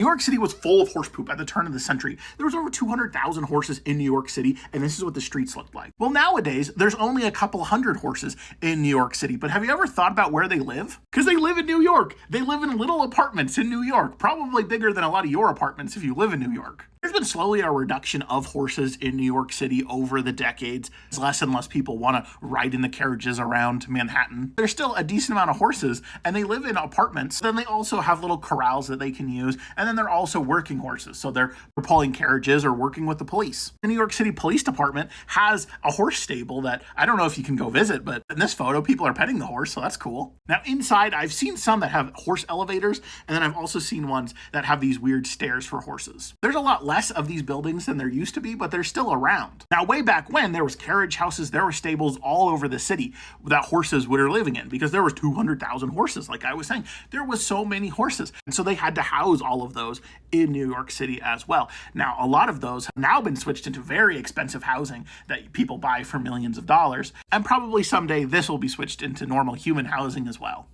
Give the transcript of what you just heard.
New York City was full of horse poop at the turn of the century. There was over 200,000 horses in New York City, and this is what the streets looked like. Well, nowadays, there's only a couple hundred horses in New York City, but have you ever thought about where they live? Because they live in New York. They live in little apartments in New York, probably bigger than a lot of your apartments if you live in New York. There's been slowly a reduction of horses in New York City over the decades. Less and less people want to ride in the carriages around Manhattan. There's still a decent amount of horses, and they live in apartments. Then they also have little corrals that they can use, and then they're also working horses. So they're pulling carriages or working with the police. The New York City Police Department has a horse stable that I don't know if you can go visit, but in this photo, people are petting the horse, so that's cool. Now inside, I've seen some that have horse elevators, and then I've also seen ones that have these weird stairs for horses. There's a lot less of these buildings than there used to be, but they're still around. Now, way back when, there was carriage houses, there were stables all over the city that horses were living in, because there was 200,000 horses, like I was saying. There was so many horses, and so they had to house all of those in New York City as well. Now, a lot of those have now been switched into very expensive housing that people buy for millions of dollars, and probably someday this will be switched into normal human housing as well.